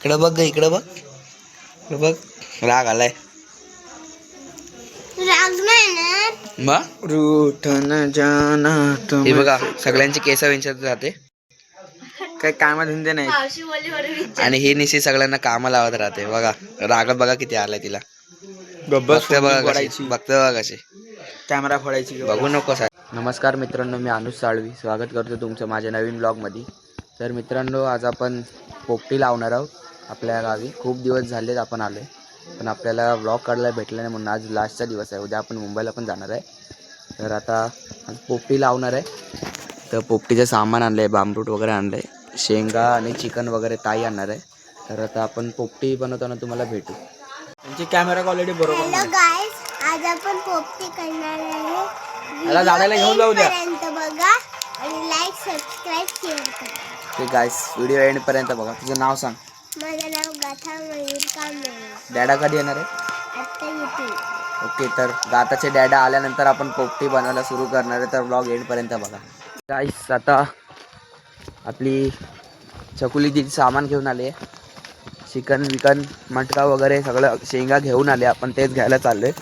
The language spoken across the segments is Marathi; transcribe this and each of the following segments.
इकडं बघ ग, इकडं बघ, इकडं बघ. राग आलाय मग. रूठन जाना हे बघा सगळ्यांची केस विंचरत राहते, काही कामा धंदे नाही. आणि हे निशी सगळ्यांना कामा लावत राहते. बघा राग बघा किती आलाय तिला. बघते बघा कशी, बघते बघा कशी कॅमेरा फोडायची. बघू नको साहेब. नमस्कार मित्रांनो, मी अनुज साळवी स्वागत करतो तुमचं माझ्या नवीन ब्लॉगमध्ये. तर मित्रांनो, आज आपण पोपटी लावणार आहोत आपल्या गावी. खूप दिवस झालेत आपण आलो, पण आपल्याला ब्लॉग काढायला भेटला नाही, म्हणून आज लास्टचा दिवस आहे. उद्या आपण मुंबईला पण जाणार आहे. तर आता आज पोपटी लावणार आहे. तर पोपटीचं सामान आणलं आहे, बांबरूट वगैरे आणलं आहे, शेंगा आणि चिकन वगैरे ताई आणणार आहे. तर आता आपण पोपटी बनवताना तुम्हाला भेटू. त्यांची कॅमेरा क्वालिटी बरोबर. हॅलो गाइस, आज आपण पोपटी करणार आहे. याला झाडाला घेऊन जाऊ द्या. बघा आणि लाईक सबस्क्राइब शेअर करा. ते गाईस व्हिडिओ एंडपर्यंत बघा. तुझं नाव सांग. माझं नाव गाथा मयूर कांबळे. डॅडा कधी येणार आहे? आता येते. ओके, तर गाताचे डॅडा आल्यानंतर आपण पोपटी बनवायला सुरू करणार आहे. तर ब्लॉग एंडपर्यंत बघा. गाईस आता आपली चकुली दिदी सामान घेऊन आले. चिकन विकन मटका वगैरे सगळं शेंगा घेऊन आले. आपण तेच घ्यायला चाललोय.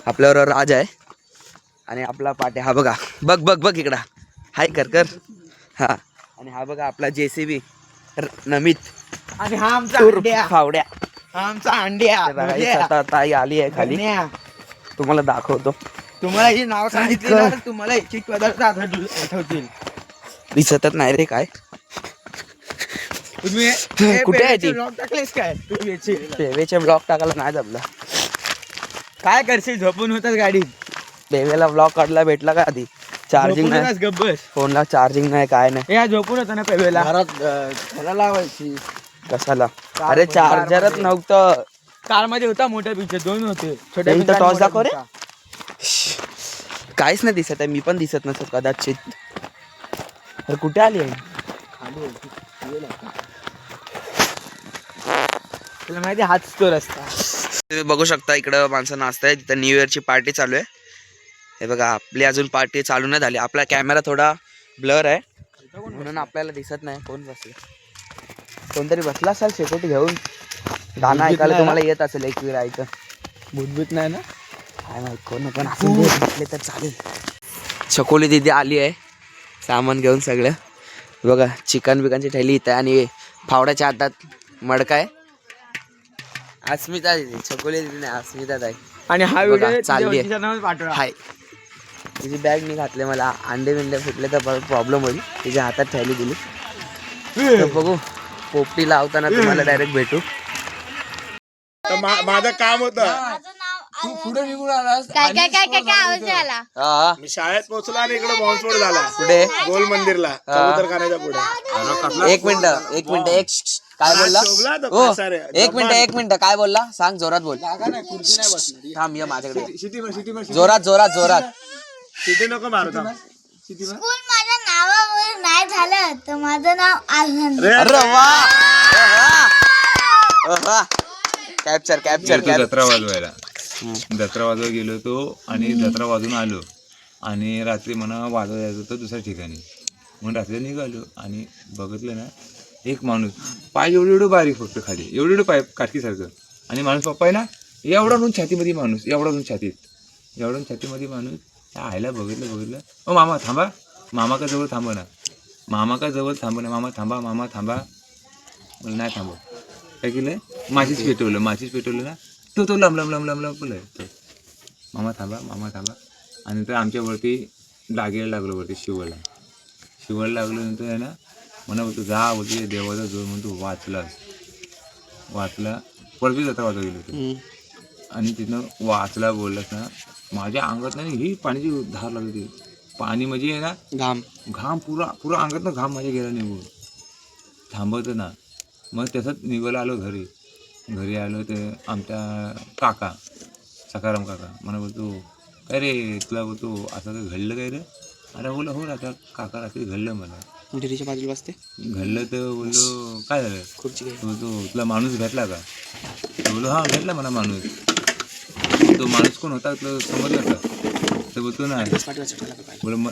आपल्याबरोबर राज आहे आणि आपला पाट्या. हा बघा, बघ बघ बघ इकडं, हाय कर कर. हा, आणि हा बघा आपला JCB नमित. आणि हा आमचा फावड्या. हा आमचा अंड्या. आता ताई आली आहे खाली, तुम्हाला दाखवतो. तुम्हाला ही नाव सांगितली ना, तुम्हाला एक एक पदार्थ आठवतील. दिसतच नाही रे काय. तुम्ही कुठे आहे ती? ब्लॉग टाकलेस काय? पेवेचे ब्लॉग टाकायला नाही जमला. काय करशील, झोपून होतात गाडीत. पेवेला ब्लॉग काढला भेटला का आधी? चार्जिंग नाही गब्बस. फोनला, चार्जिंग नाही काय नाही. या झोपून होता ना पेवेला. घरात लावायची कशाला? अरे चार्जरच नव्हतं. कार मध्ये होता, मोठ्या पिक्चर 2 होते. छोट्या पिंचा टॉस दाखव रे. काहीच नाही दिसत आहे, मी पण दिसत नसत कदाचित. तर कुठे आली आहे? तुला माहिती हाच तो रस्ता. तुम्ही बघू शकता इकडं माणसं नाचताय. तिथं न्यू इयरची पार्टी चालू आहे. हे बघा, आपली अजून पार्टी चालू नाही झाली. आपला कॅमेरा थोडा ब्लर आहे म्हणून आपल्याला दिसत नाही. कोण बसलं? कोणतरी बसला असेल शेकोटी घेऊन. गाणं ऐकायला तुम्हाला येत असेल एक वेळ ऐकं. भूतभूत नाही ना, काय माहित, कोण पण असं म्हटले तर चालेल. चकोली दिदी आली आहे सामान घेऊन सगळं. बघा चिकन बिकनची थैली इथं आहे आणि फावड्याच्या हातात मडका आहे. अस्मिता दिदी, चकोली दिदी नाही, अस्मिता ताई. आणि हा बघा, व्हिडिओ चालली पाठवा. हाय. तिची बॅग मी घातले, मला अंडे बिंडे फुटले तर प्रॉब्लेम होईल. तिच्या हातात थैली दिली. तर बघू पोपटी लावताना तुम्हाला डायरेक्ट भेटू. माझं काम होतं. तू पुढे निघून आलास. काय काय काय काय काय आवाज आला? हा, मी शाळेत पोहोचलो आणि इकडे बॉम्बस्फोट झाला. कुठे? गोल मंदिरला, कबूतरखान्याच्या पुढे. एक मिनिट काय बोलला? शोभला तो ओ, कासारे. एक मिनिट काय बोलला? सांग, जोरात बोल. थांब, ये माझ्याकडे. जोरात जोरात जोरात. तिथे नको मारू थांब. स्कूल माझ्या नावावर नाही झालं तर माझं नाव आनंद. अरे वा, कॅप्चर कॅप्चर. जत्रा वाजवायला गेलो होतो आणि जत्रा वाजून आलो आणि रात्री मला वाजवायचं होतं दुसऱ्या ठिकाणी. म्हणून रात्री निघालो आणि बघितलं ना, एक माणूस पाय एवढं बारीक, फक्त खाली एवढं पाय काटकीसारखं. आणि माणूस पप्पा आहे ना, एवढा म्हणून छातीमध्ये माणूस, एवढा म्हणून छातीमध्ये माणूस. त्या आईला बघितलं. ओ मामा थांबा, मामा का जवळ थांबा ना, मामा थांबा. मला नाही थांबव. काय केलं, माचीच पेटवलं ना. तो लम बोलाय तो. मामा थांबा. आणि तर आमच्यावरती लागेल लागलो, वरती शिवायला लागलो. नंतर आहे ना, म्हणा बोलतो जा, बोलते देवाचा जोर म्हणतो वाचला. परत जत्रा वाजवा गेलो होतो आणि तिथनं वाचला बोललास ना, माझ्या अंगात नाही ही पाण्याची धार लागली. पाणी म्हणजे आहे ना, घाम पुरा अंगात ना, घाम माझ्या गेला निघून. थांबवतं ना, मग तसंच निघायला आलो घरी आलो. ते आमच्या काका, सकाराम काका मला बोलतो, काय रे तुला बोलतो असं काय घडलं काय रे? अरे बोला हो राहता काका, रात्री घडलं मला. डेअरीच्या बाजूला बसते. घडलं तर बोललो काय झालं? खुर्ची बोलतो तुला माणूस भेटला का? बोललो हा भेटला मला माणूस. तो माणूस कोण होता तुला समजलं का? तर बोलतो ना,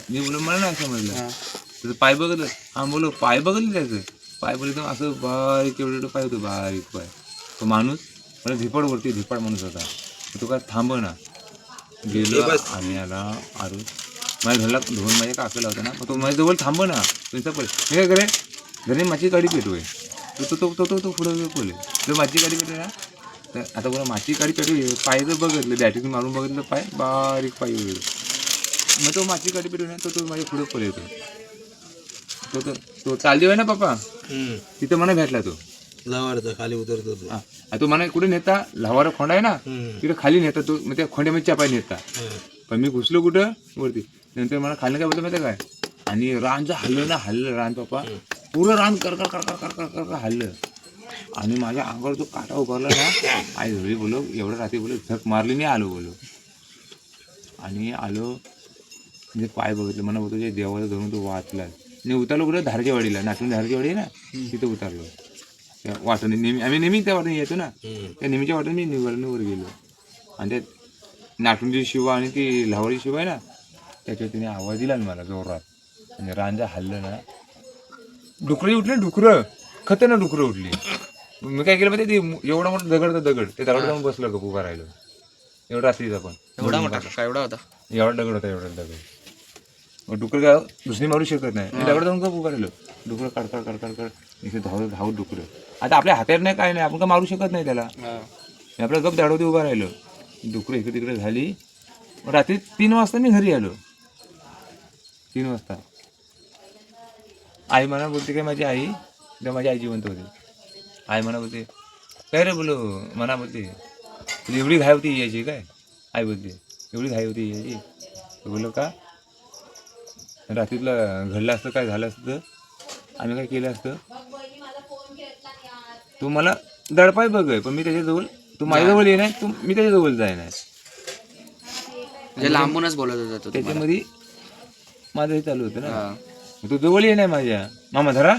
मी बोलो मला नाही समजलं. त्याचं पाय बघितलं. हा बोलो पाय बघितलं त्याचं. पाय बोल एकदम असं बारीक एवढं पाय होतं, बारीक पाय. तो माणूस मला धिपाड माणूस होता. तो काय थांब ना, गेलो आणि आला आरू माझ्या घरला धुवून माझ्या काकाला होता ना, मग तो माझ्याजवळ थांब ना, तुमचा पहिले मी काय करे घरी माझी गाडी पेटवय. तो पुढं बोले जर माझी गाडी पेटवे ना, तर आता बोला माझी गाडी पेटवे पाय जर बघितलं बॅटरी मारून बघितलं पाय बारीक पाय वगैरे, मग तो माझी गाडी पेटवे ना, तो माझ्या पुढे पळे येतो. तो चालदेव आहे ना पप्पा, तिथं मला भेटला तो लवाडचा खाली उतरतो तो. हा, तो मला कुठे नेता, लहावारा खोंडा आहे ना तिकडे खाली नेता तो, मग त्या खोंड्यामध्ये पाय नेता. पण मी घुसलो कुठं वरती, नंतर मला खाली काय बोलतो माहिती काय, आणि रान जर हल्लं रान पप्पा, पुरं रान कर हल्लं आणि माझ्या अंगावर जो काटा उभारला ना, आई धुळी बोलो एवढं रात्री बोलो झक मारली नाही, आलो बोलो आणि आलो म्हणजे पाय बघितलं मला बोलतो जे देवाला धरून तो वाचला. नाही उतरलो कुठं धारच्या वाडीला, नाचून धारच्या वाडी आहे ना तिथं उतरलो. त्या वाटेने नेहमी आम्ही नेहमी त्या वाटेने येतो ना, त्या नेहमीच्या वाटेने मी निवडणीवर गेलो आणि त्या नाटुंची शिवा आणि ती लावडी शिवा आहे ना, त्याच्यावर तिने आवाज दिला मला जोरात आणि रांजा हल्लं ना, डुकरं उठले, डुकरं खतरनाक डुकरं उठली. मी काय केलं माहिती, ते एवढा मोठा दगड ते दगड जाऊन बसलं गप्पू करायला एवढं रात्रीचा. पण एवढा मोठा का एवढा होता, एवढा दगड होता, एवढा दगड. मग डुकर काय दुसरी मारू शकत नाही, मी दगड जाऊन गप्पू करायलो, डुकरं कडकड इथे धावत डुकरं. आता आपल्या हातात नाही काय नाही, आपण काय मारू शकत नाही त्याला, मी आपल्या गप दाडवते उभा राहिलो. डुकरं इकडे तिकडे झाली. मग रात्री 3 वाजता मी घरी आलो. 3 वाजता आई मला बोलते काय, माझी आई तेव्हा माझी आई जिवंत होती. आई म्हणा बोलते काय रे बोलो, म्हणा बोलते तुला एवढी घाई होती यायची काय, आई बोलते एवढी घाई होती यायची. बोलो का रात्रीला घडलं असतं, काय झालं असतं तर आम्ही काय केलं असतं, तू मला दडपाय बघ पण मी त्याच्याजवळ, तू माझ्याजवळ ये नाही, तू मी त्याच्याजवळ जाय नाही. म्हणजे लांबूनच बोलत होता तो. त्याच्यामध्ये माझं हे चालू होतं ना, तू जवळ ये नाही माझ्या, मामा धरा,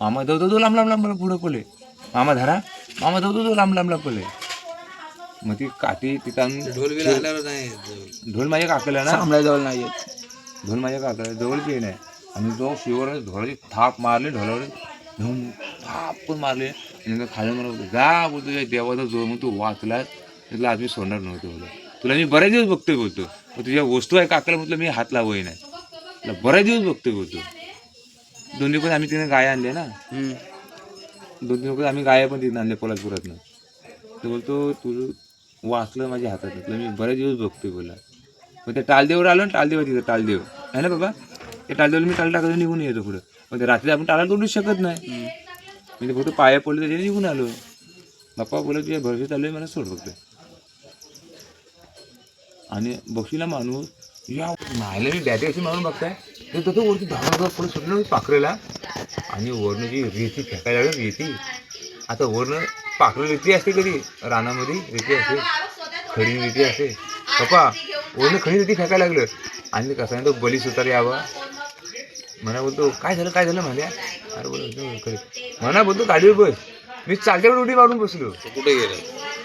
मामा धावतो तो लांब लांब पुढं पळे, मामा धरा, मामा धावतो तो लांब लांब पळे. मग ती काठी तिथं ढोल माझ्या काकाला ना, आमल्याजवळ नाही येत. ढोल माझ्या काकाला जवळच ये नाही. आणि जो शिवर ढोळाची थाप मारली, ढोलावर धूम थाप पण मारले आणि खाली मला बोलतो जा बोलतो देवाचा जोर, मग तू वाचलास तुला आज मी सोडणार नव्हतं बोलतो, तुला मी बरेच दिवस बघतोय बोलतो, मग तुझ्या वस्तू आहे काकाला म्हटलं मी हात लावही नाही, तुला बरेच दिवस बघतोय बोलतो. दोन्ही पण आम्ही तिने गाय आणले ना, 2-3 वखत आम्ही गाय पण तिथे आणले पोलादपुरातनं. तो बोलतो तू वाचलं माझ्या हातात, तुला मी बरेच दिवस बघतोय बोला. मग त्या टालदेवर आलो ना, टालदेव तिथं टालदेव आहे ना बाबा, त्या टालदेवर मी टाल टाकायचं निघून येतो पुढं. मग रात्री आपण टाळा तोडूच शकत नाही, मी ते फक्त पाया पडले त्याच्याने निघून आलो. बाप्पा बोलत तुझ्या भरवशात आलोय, मला सोड फक्त. आणि बक्षीला माणूस या मायला मी बॅटी अशी मारून बघताय, तर तो वरती धावणार पुढे सुटलं पाखरेला आणि वरनं जी रेती फेकायला लागली रेती. आता वरनं पाखरं रेती असते कधी रानामध्ये रेती असते, खडी रेती असते पप्पा, वरनं खडी रेती फेकायला लागलं आणि कसं आहे तो बली सुतार यावा. म्हणा बोलतो काय झालं म्हणल्या, अरे बोलतो खरी म्हणा बोलतो गाडीवर बस, मी चालत्यावर उडी मारून बसलो. कुठे गेला,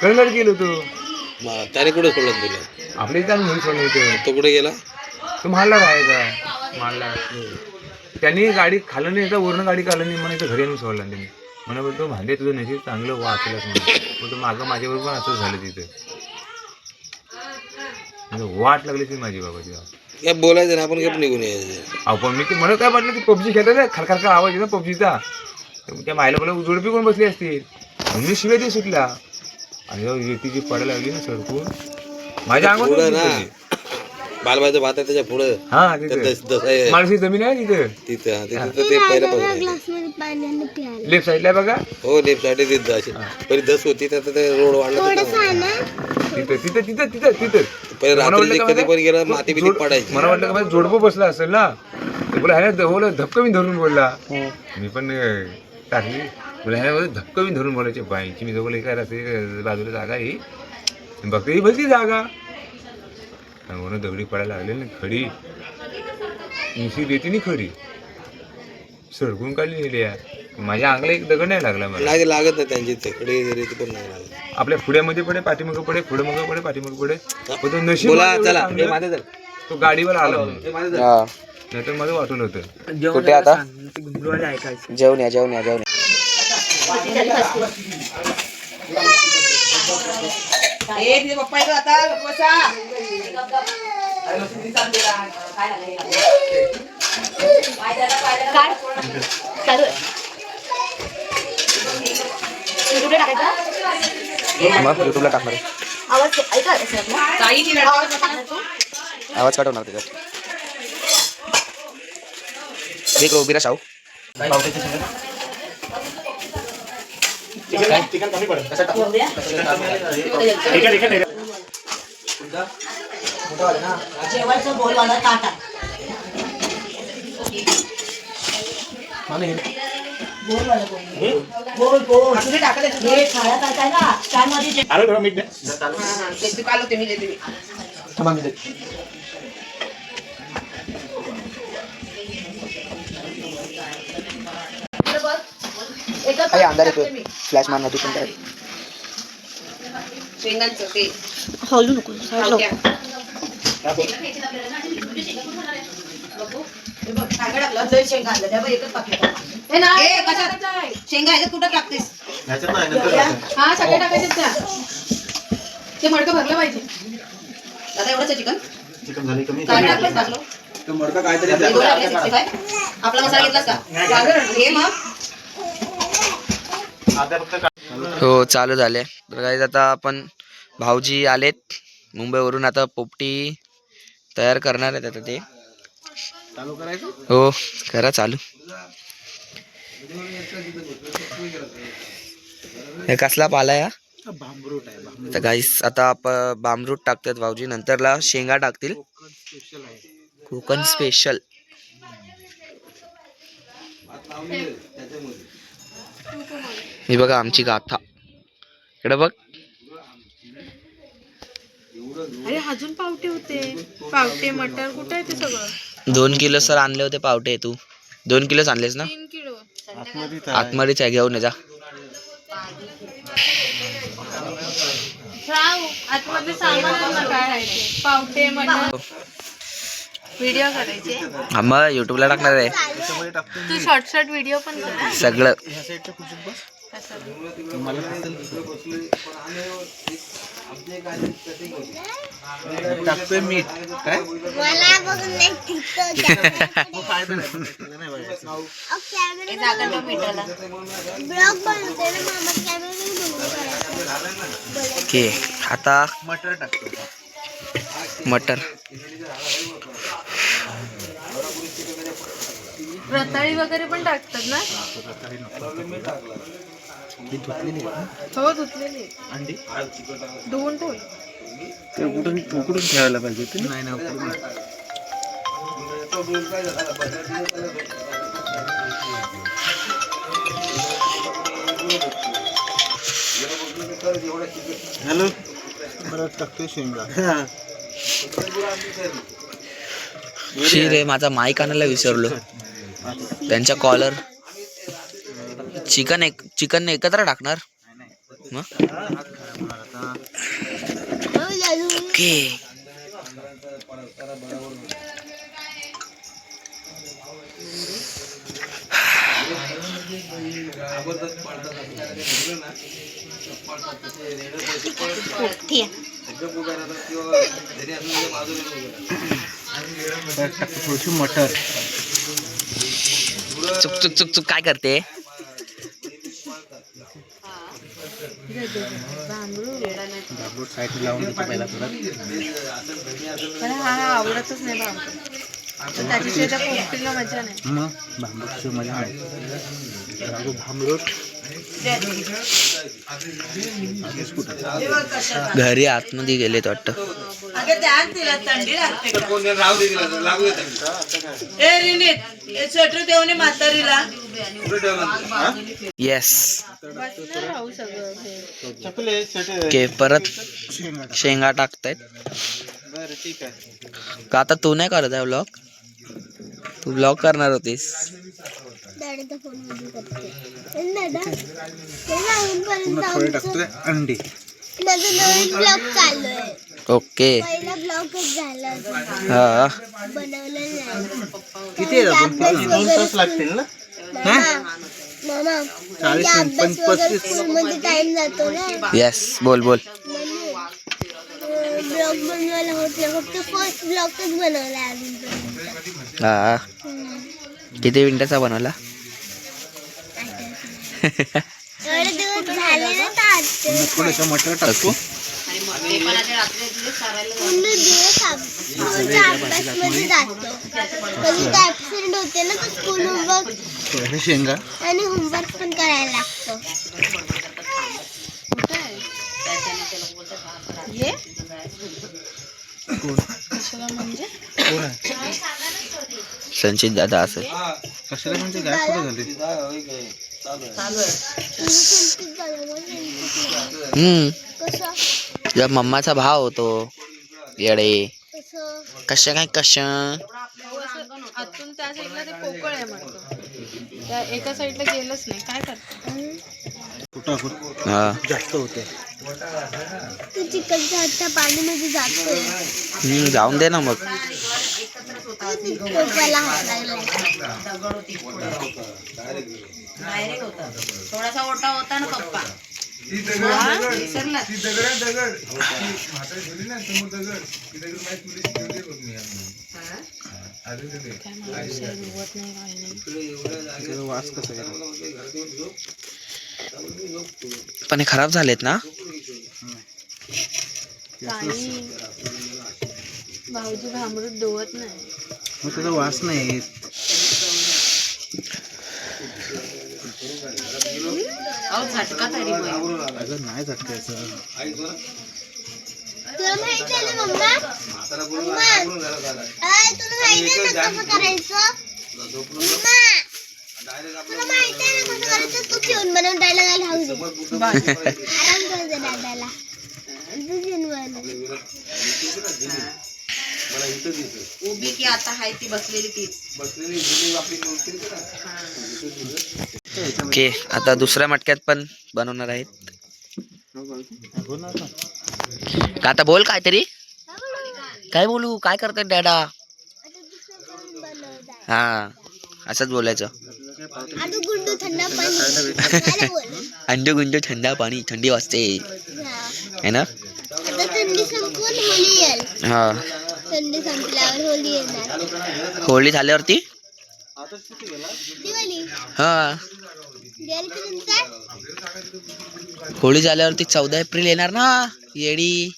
कळणार गेलो तो, त्याने कुठे सोडलं तुला, आपल्या इथं घरी सोडलं होतं. तो कुठे गेला, तो मारला राहायचा मारला, त्यांनी गाडी खाल्लं नाही, वरनं गाडी खाल्लं नाही, म्हणा इथं घरी आणून सोडला त्यांनी. म्हणा बोलतो भांडे तुझं नशीब चांगलं वाचलंच म्हणून बोलतो, मागं माझ्याबरोबर पण असंच झालं तिथं, वाट लागली ती माझी बाबा तिला. काय बोलायचं ना आपण गप निघून यायचं. आपण मी ते म्हणत काय म्हटलं, ती पबजी खेळतात ना, खरखर आवाज येतो पबजीचा, त्या मायला बोला जोडपी कोण बसली असतील म्हणून मी शिव्या ती सुटला आणि रेतीची पडायला लागली ना सरकून माझ्या अंगावर. बालबाईचं भात आहे त्याच्या पुढं, हा तिथे माणसी जमीन आहे तिथं, ते पहिल्यापासून लेफ्ट साईडला बघा. हो लेफ्ट साईड तिथं अशी पहिली दस होती, तर ते रोड वाढला तिथं तिथं तिथं तिथं पहिले रात्री कधी पण गेला माती बिती पडायची. मला वाटलं का माझं जोडपं बसला असेल ना, बोला ह्याने बोला धपकं मी धरून बोलला, मी पण टाकली बोला ह्याने धपकं मी धरून बोलायचे बाईची. मी जवळ काय राहते बाजूला जागा ही बघते ही भलती जागा, म्हणून दगडी पडायला लागली ना, खडी उशी देते नाही खडी सडकून काढली नेली. माझ्या अंगाला एक दगड नाही लागला मला, लागत नाही त्यांची तिकडे रेती पण नाही लागत. आपल्या पुढ्यामध्ये पडे पाठीमागं पडे पुढे मग पडे पाठीमागं पडे, पण तो नशीब तो गाडीवर आला म्हणून. नाहीतर माझं वाटून होतं. कुठे आता घुंगरूवाले ऐकायचं. जेवण या जेवण या जेवण या. तिथे पप्पा येतो आता बसा. काय चालू आहे कुठे टाकायचं मग युट्यूबला टाकणार आहे. आवाज ऐका आवाज टाकणार तू आवाज काढवणार त्याच्यात. देख उभी शाहू. चिकन कमी पडेल. एवढ्या जेवायचं बोलवाला ताटा बोल बोल तुझे टाकत आहे. हे खाया काय ना काय मध्ये आलो थोडं मीठ द्या. ते काल होते मी देते मी. अरे अंधार येतोय. फ्लॅश मारणार तू पण काय. शेंगांचं ते हलू नको पावट्या. काय टाकलं लय शेंगा आणलं त्या एकच पाकिट ए, कशात? शेंगा ह्याच्यात कुठं टाकतेस? हा सगळे टाकायचे त्या ते मडकं भरलं पाहिजे. दादा एवढंच आहे चिकन? चिकन झाले कमी. काय टाकलंस टाकलो? हे दोन टाकले 65. आपला मसाला घेतलास का? हे मग हो चालू झाले. तर काही आता आपण भाऊजी आलेत मुंबईवरून. आता पोपटी तयार करणार आहेत आता ते. चालू करायचं. हो करा चालू. हे कसला पाला या भांबरूट आहे. तर गाईस आता बामरूट टाकतात भाऊजी. नंतरला शेंगा टाकतील. कोकण स्पेशल. ही बघा आमची गाथा. इकडे बघ. अरे अजून पावटे होते. पावटे मटर कुठे आहे ते सगळं? 2 किलो सर आणले होते पावटे. तू 2 किलोच आणलेस ना? 3 किलो. आतमध्येच आहे. घेऊन ये जा. राव आतमध्ये सामान ना काय आहे ते. पावटे मटर व्हिडिओ करायचे. हा मग युट्यूबला टाकणार आहे तू शॉर्ट व्हिडिओ पण कर. सगळं. टाकतोय मीठ काय मला बघून नाही ब्लॉग बनवते ना मामा कॅमेरा. ओके आता मटर टाकतो. मटर. रताळी वगैरे पण टाकतात ना? हो धुतलेली अंडी धुवून ठेव. ते उकडून ठेवायला पाहिजे ते. नाही ना हॅलो परत टाकतोय शेंगा. शी रे माझा माईक आणायला विसरलो. त्यांच्या कॉलर. चिकन एकत्र टाकणार मग. ओके थोडीशी मटर. चुक चुक चुक चुक काय करते. बांबूट साईड लावून देतो पहिला थोडा. हा आवडतच नाही बांबू. त्याच्याशिवाय त्या पोपटीला मजा नाही. मग भांबरूटची मजा आहे. भांबरूट घरी आतमध्ये गेलेत वाटतं. अगं ध्यान दिला थंडी लागते ए रिनीत स्वेटर देऊन म्हातारीला. येस. बसणार राहू सगळं हे. चपले छोटे. ओके परत शेंगा टाकतायत. बरं ठीक आहे. का आता तू नाही करत आहे ब्लॉग? तू ब्लॉग करणार होतीस. दादाचा फोन मध्ये करते. दादा ते जाऊन थोडे टाकतोय अंडी. माझं नवीन ब्लॉग चालू आहे. ओके पहिला ब्लॉगच झाला. हा बनवलं नाही. किती आहे आपण? 2 तास लागतील ना? मामा 40 मिनिट, पण 35. मध्ये टाइम जातो ना. येस बोल बोल. ब्लॉग बनवायला होत नाही, फक्त फर्स्ट ब्लॉगच बनवला अजून. हा किती मिनिटाचा बनवला? एवढे दिवस झाले ना तर आज थोडंसं मटर टाकतो. पूर्ण दिवस स्कूलच्या अभ्यासमध्ये जातो. कधी तर ऍबसेंट होते ना तर स्कूल होमवर्क थोडंसं शेंगा. आणि होमवर्क पण करायला लागतो. ये कोण? कशाला म्हणजे कोण आहे? संचित दादा असं. कशाला म्हणजे काय कुठे झाले? कसं जेव्हा मम्माचा भाव होतो येडे. कसं कशा काय कशा. आतून त्या साईडला ते पोकळ आहे म्हणतो. त्या एका साईडला गेलंच नाही. काय करतो? कुठं हा जास्त होते. तू चिकनच्या हातच्या पाणीमध्ये जातोय. जाऊन दे ना मग. पोपाला हात लागला. डायरेक्ट होता थोडासा ओटा होता ना पप्पा. विसरला. वास कसा आहे? पण हे खराब झालेत ना. काही भाऊजी भांबरूट धुवत नाही. मग त्याचा वास नाही येत. अहो झटका तरी होईल. अगं नाही झटकायचं. तुला माहिती आहे ना मम्मा? तुला माहिती आहे ना कसं करायचं? मम्मा तुला माहिती आहे ना कसं करायचं? तू घेऊन बनवून डायला घाल हाऊस. आराम कर दे दादाला. तू घेऊन बनव. उभी की आता हाय ती बसलेली तीच. ओके आता दुसऱ्या मटक्यात पण बनवणार आहेत. हो ना आता. का आता बोल काहीतरी. काय बोलू? काय करतात डॅडा? हा असंच बोलायचं. आदू गुंडू थंड पाणी. अंडू गुंडू थंड पाणी. थंडी वाजते है ना. आता थंडी संपून होळी येईल. हा थंडी संपल्यावर होळी येणार. होळी झाल्यावरती दिवाळी हा दिवाळीच्या नंतर होळी झाल्यावरती 14 एप्रिल येणार ना. येडी.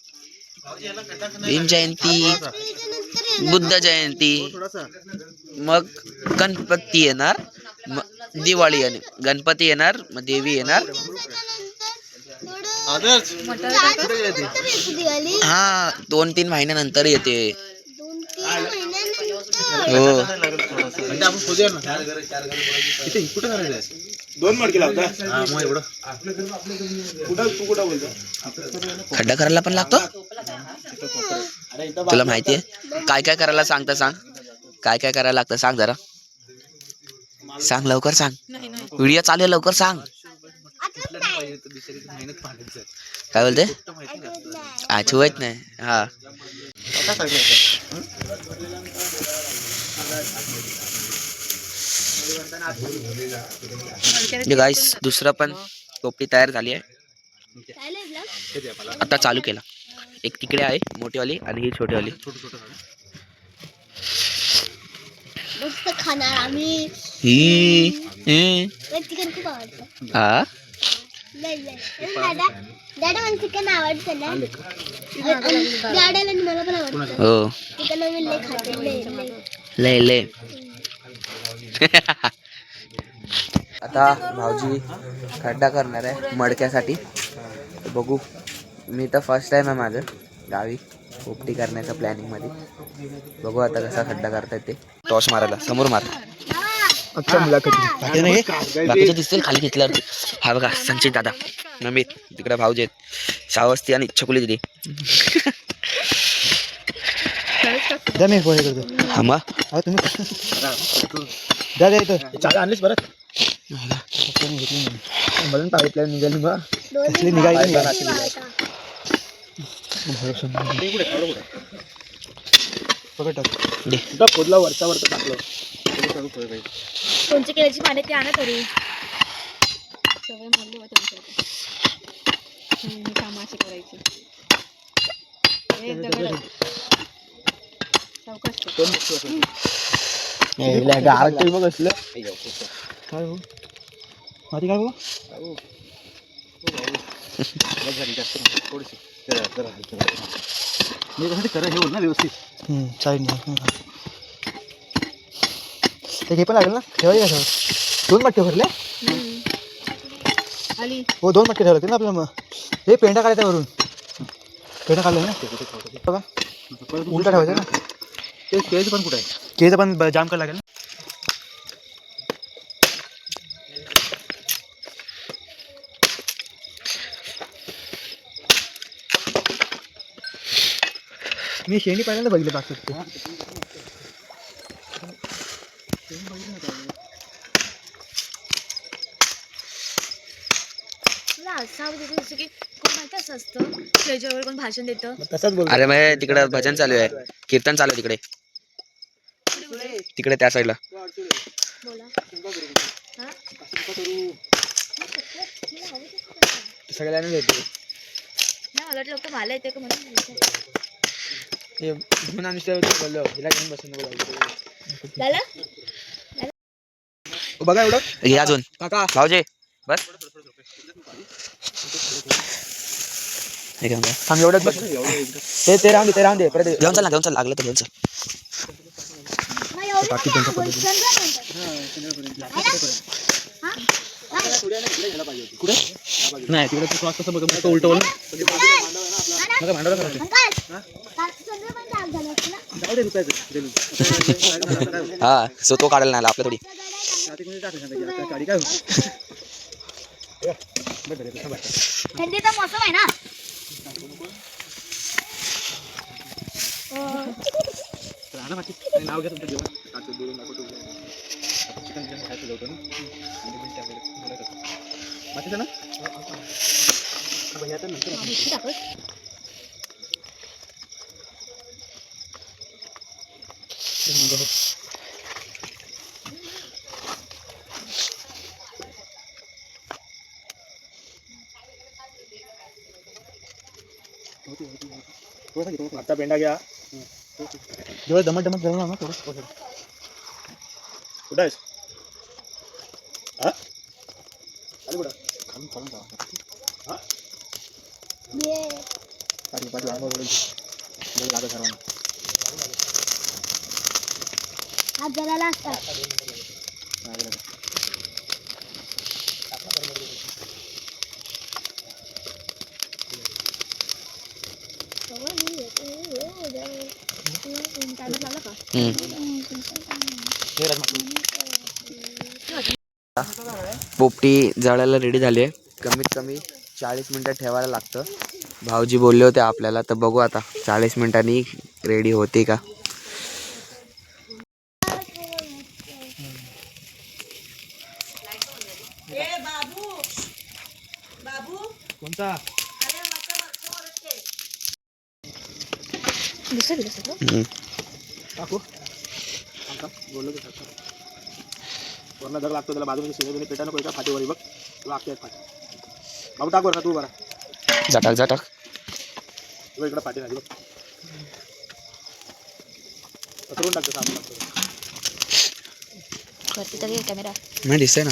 भीम जयंती, एप्रिलच्या नंतर येणार. बुद्ध जयंती, मग गणपती येणार, मग दिवाळी येणार. गणपती येणार, मग देवी येणार. आदर्श नंतर येते दिवाळी. हा 2-3 महिन्यानंतर येते. 2-3 महिन्यानंतर. हो म्हणजे आपण खोदूया ना. इथे कुठं करायचं? 2 मडकी लावता. हा मग एवढं खड्डा करायला पण लागतो. तुला माहितीये काय काय करायला सांगता? सांग काय काय करायला लागतं. सांग जरा. सांग लवकर सांग. व्हिडिओ चालू आहे लवकर सांग. काय बोलते? आठवत नाही. हा गाईस दुसरं पण पोपटी तयार झाली आहे. आता चालू केला. एक तिकडे आहे मोठीवाली आणि ही छोटीवाली. मस्त खाणार आम्ही. चिकन खूप आवडतं. हा दादा दादा मला चिकन आवडतं ना. दादाला आणि मला पण आवडतं हो चिकन. आम्ही लय खाते लय लय. आता भाऊजी खड्डा करणार आहे मडक्यासाठी. बघू. मी तर फर्स्ट टाइम आहे माझं गावी पोपटी करण्याच्या प्लॅनिंग मध्ये. बघू आता कसा खड्डा करता येते. टॉस मारायला समोर मार. बाकीचे दिसतील खाली घेतल्यावरती. हा बघा संचित दादा, नमित, तिकडे भाऊजी आहेत, सावस्ती आणि छकुली दिदी. हा मग आणलीस परत म्हणून पाहिजे निघाली मग दे. खोदला वरचा वरचा टाकलं. कोणची केळीची पाने ते आणा तरी सवय मोडली होती आमच्या कामं अशी करायची बघ असलं काय हो माती काय ना व्यवस्थित साईड हे पण लागेल ना ठेवायचे का 2 मटके भरले आली हो 2 मटके ठेवले ना आपल्याला मग हे पेंडा काढायचा वरून पेंडा काढला ना बघा उलटा ठेवायचा ना ते केळीचं पण कुठं आहे केळीचं पण जाम करायला लागेल ना मी शेणी पहिल्यांदा बघितलं बाकी तुला असं आवडतं जसं की कोण माहिती असं असतं स्टेजवर कोण भाषण देतं तसाच बोल अरे मग तिकडं भजन चालू आहे, कीर्तन चालू आहे तिकडे तिकडे त्या साईडला. बोला हा सगळ्यांना देतो नाही मला वाटलं मला येते का म्हणून हे घेऊन आम्ही बोललो हिला घेऊन बसून झालं बघा एवढं घे अजून काका भाऊजी बस हे घेऊन जा. थांब एवढंच बस ते राहून दे परत घेऊन चल ना, घेऊन चल, लागलं तर घेऊन चल. बाकी त्यांच्या कुठे नाही तिकडे तू कसं बघ उलट बोल भांडवलं करायचं जाऊ दे रुपयाचं हा सो तो काढायला नाही आपलं थोडी. गाडी काय थंडीचा मौसम आहे ना नाव घ्या तुमचं जेवण चिकन खायचं होतं ना बाकीचं ना आता पेंडा घ्या जेव्हा दमट झालं ना थोडं कुठं आहेस हा आली कुठं खालून खालून जावा हा पाठी पाठी अंगावर लागत सर्वांना हात जलाला असतात पोपटी जळायला रेडी झाली आहे. कमीत कमी 40 मिनटं ठेवायला लागतं. भाऊजी बोलले होते आपल्याला, तर बघू आता 40 मिनिटांनी रेडी होते का. कोणता टाकू बोललो की वरला दर लागतो त्याला बाजूने शिने पेटा नको एका फाटीवर बघ तुला अख्खी फाटी बाबू टाक वर तू बरा झटाक झटाक. इकडे फाटी नाही बघ पसरून टाकतो साबण वरती तरी कॅमेरा नाही दिसतंय ना,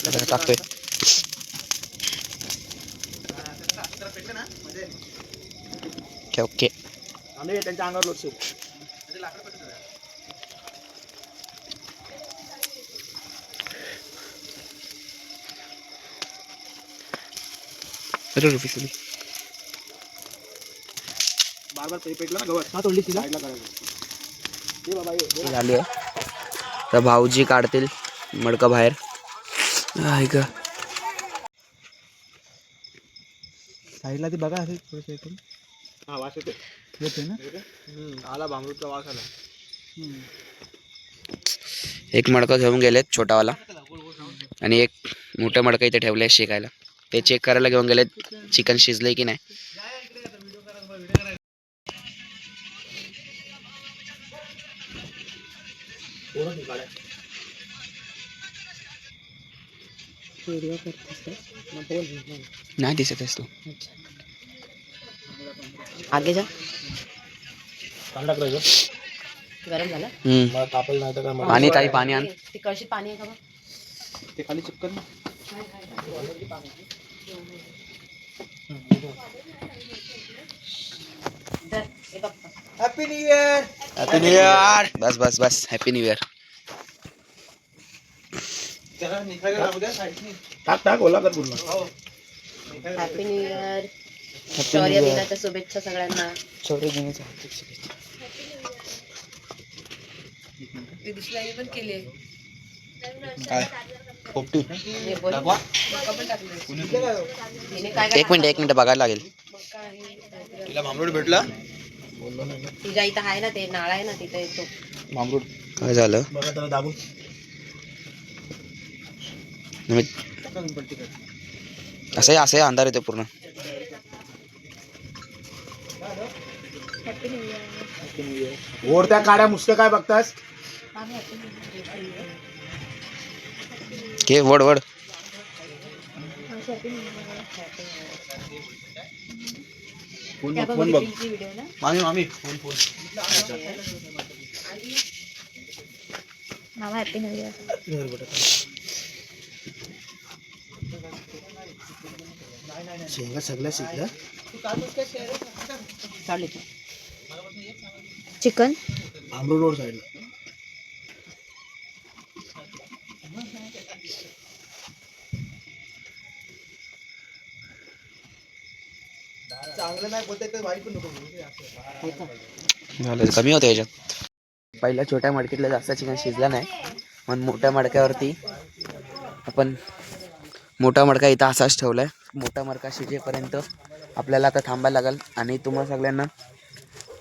आता टाकतोय. Okay okay. आम्ही त्यांच्या अंगावर लोटशील बार बार पेटलं ना गवत हा तोडली तिला करायचं झाली आहे तर भाऊजी काढतील मडकं बाहेर. ऐका साईडला ती बघा असेल थोडंसं येते हा वास येते येते ना आला भांबरूचा वास आला. एक मडकं घेऊन गेलेत छोटावाला आणि एक मोठं मडकं इथे ठेवलंय शेकायला. ते चेक करायला घेऊन गेलेत चिकन शिजलंय की नाही. नाही दिसत आहेस तू. आगे जा. गरम झालं. पाणी ताई पाणी आण. ती कळशीत पाणी आहे का बघ. ते खाली चिपकन ना. धर, हे बघ. Happy new year. Happy new year. बस बस बस हॅपी न्यू इयर. त्याला निघायला लागू द्या साईडनी. टाक ओला कर पूर्ण. Happy new year. शौर्य दिनाच्या शुभेच्छा सगळ्यांना. शौर्य दिनाच्या हार्दिक शुभेच्छा. ते दुसऱ्या पण केले. काय पोपटी. हे बोल. तिने काय एक मिनिट बघायला लागेल. तिला मामरूड भेटला. तिच्या इथं आहे ना ते नाळ आहे ना तिथे येतो. मामरूड काय झालं. बघा त्याला दाबून. असं अंधार येतो पूर्ण. ओढ त्या काड्या मुसक्या काय बघतास. घे वड वड. फोन बघ. मामी फोन. मामा हॅपी न्यू इयर. शेंगा सगळ्या शिकल्या. चालेल. चिकन मामरूड रोड साईडला. चांगलं नाही बोलते वाईट पण नको. झालं कमी होतं याच्यात. पहिल्या छोट्या मडकीतलं जास्त चिकन शिजलं नाही म्हणून मोठ्या मडक्यावरती आपण मोठा मडका इथं असाच ठेवलाय. मोठा मडका शिजेपर्यंत आपल्याला आता थांबायला लागेल. आणि तुम्हा सगळ्यांना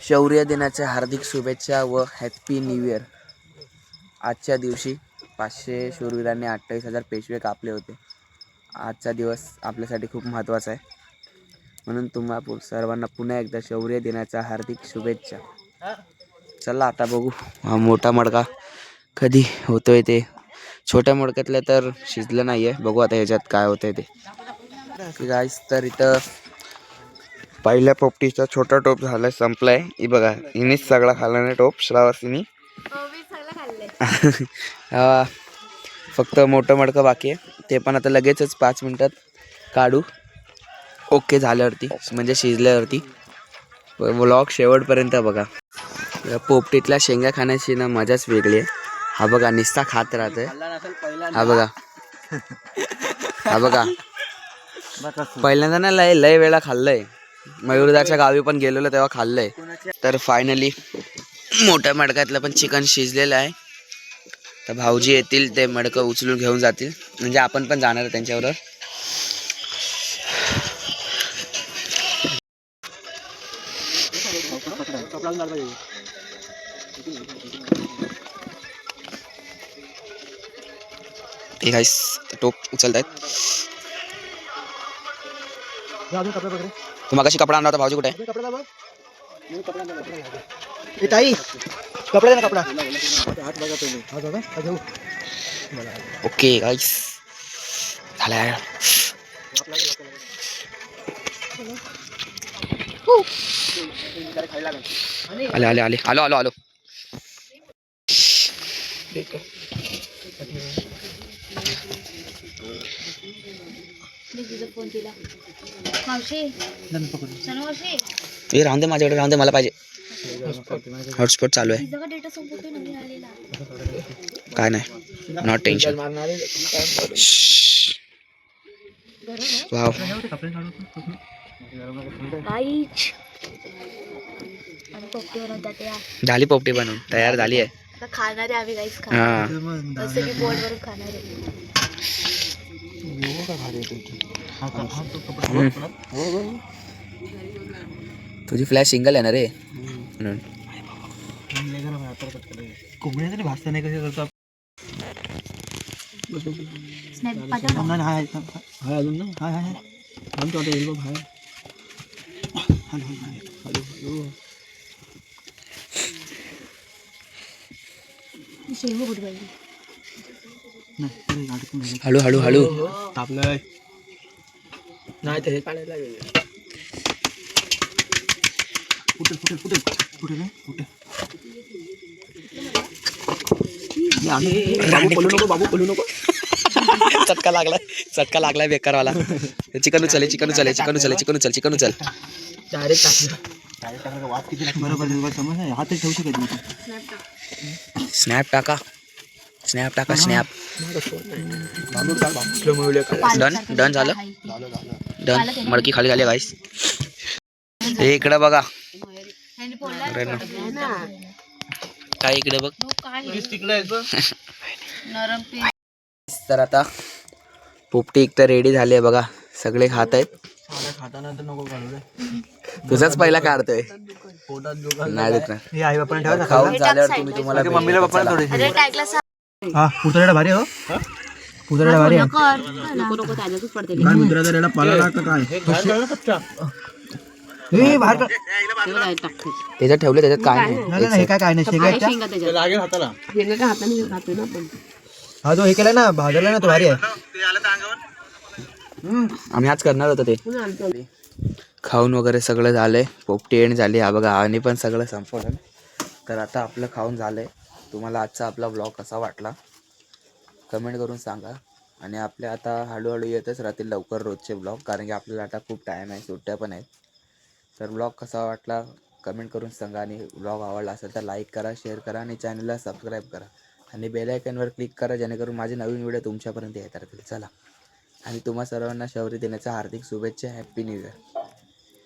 शौर्य दिनाच्या हार्दिक शुभेच्छा व हॅपी न्यू इयर. आजच्या दिवशी 500 शूरवीरांनी 28,000 पेशवे कापले होते. आजचा दिवस आपल्यासाठी खूप महत्त्वाचा आहे म्हणून तुम्हा सर्वांना पुन्हा एकदा शौर्य दिनाच्या हार्दिक शुभेच्छा. चला आता बघू हा मोठा मडका कधी होतोय ते. छोट्या मडक्यातलं तर शिजलं नाही आहे. बघू आता ह्याच्यात काय होतंय ते. गाईस तर इथं पहिल्या पोपटीचा छोटा टोप झालाय संपलाय. ही बघा हिनेच सगळा खाल्ला नाही टोप श्रावस्तीनी. फक्त मोठं मडकं बाकी आहे ते पण आता लगेचच 5 मिनिटात काढू. ओके झाल्यावरती म्हणजे शिजल्यावरती. व्लॉग शेवटपर्यंत बघा. पोपटीतल्या शेंगा खाण्याची ना मजाच वेगळी आहे. हा बघा निस्ता खात राहतोय. हा बघा हा बघा पहिल्यांदा ना लय वेळा खाल्लंय. मयूरदाच्या गावी पण गेलेलो तेव्हा खाल्लंय. तर फायनली मोठ्या मडक्यातलं पण चिकन शिजलेलं आहे. तर भाऊजी येतील ते मडकं उचलून घेऊन जातील म्हणजे आपण पण जाणार त्यांच्याबरोबर. ते गाईस टोप उचलतायत. तू मगाशी कपडा आणला होता भाऊजी कुठे आहे. ताई कपडा ना कपडा. ओके गाईस झालं. आले आले आले आलो आलो आलो. फोन तिला. मावशी मावशी हे राहून दे माझ्याकडे राहून दे मला पाहिजे. हॉटस्पॉट चालू आहे. तिचा डेटा संपतोय नवीन आलेला. काय नाही नॉट टेन्शन. वाव आईच आणि पोपटी बनवतात या. झाली पोपटी बनवून तयार झाली आहे. आता खाणार आहे आम्ही काहीच हा खाणार. जसं की पोट भरून खाणार आहे. तुझी फ्लॅश सिंगल आहे ना रे म्हणून. कोंबड्या भाजता नाही कसे करतो. स्नॅप पाठव ना. हाय अजून ना. हाय हाय आमच्या आता येईल बघ. हाय हॅलो शेंगू कुठे पाहिजे. हळू हळू हळू. आपलं नाही ते काढायला फुटेल फुटेल फुटेल फुटेल ना फुटेल. बाबू पळू नको. चटका लागलाय बेकारवाला. चिकन उचल चिकन उचल चिकन उचल चिकन उचल चिकन उचल. डायरेक्ट टाकलं वाद किती लागतो बरोबर समज नाही हातच ठेवू शकत नाही. स्नॅप टाका स्नॅप. डन डन झालं डन. मडकी खाली झाली गाईस. हे इकडे बघा. अरे ना. काय इकडे बघ. नरम पीस. तर आता पोपटी एक तर रेडी झाली आहे बघा. सगळे खात आहेत. खाताना तर नको काढू रे. तुझाच पहिला काढतोय. पोटात दुखत नाही दुखणार. हे आई बापाने ठेवा खाऊन झाल्यावर तुम्हाला मम्मीला पप्पाला थोडे अरे टाकला हा पुतळ्याला भारी हो पुतळ्याला भारी आहे. काय मित्राचा रेडा पाला का काय हे बाहेर काढ. त्याच्यात ठेवले त्याच्यात काय नाही. नाही हे काय नाही शेंगा लागेल हाताला. हा जो हे केलाय ना भाजला ना तो भारी आहे. आम्ही आज करणार होतो ते. खाऊन वगैरे सगळं झालंय. पोपटी एंड झाली. हा बघा आणि पण सगळं संपवलं. तर आता आपलं खाऊन झालंय. तुम्हाला आजचा आपला ब्लॉग कसा वाटला कमेंट करून सांगा. आणि आपल्या आता हळूहळू येतच राहतील लवकर रोजचे ब्लॉग, कारण की आपल्याला आता खूप टाईम आहे, सुट्ट्या पण आहेत. तर ब्लॉग कसा वाटला कमेंट करून सांगा. आणि ब्लॉग आवडला असेल तर लाईक करा, शेअर करा आणि चॅनलला सबस्क्राईब करा आणि बेल आयकॉनवर क्लिक करा, जेणेकरून माझे नवीन व्हिडिओ तुमच्यापर्यंत येत राहतील. चला आणि तुम्हा सर्वांना शौर्य दिनाच्या हार्दिक शुभेच्छा. Happy new year.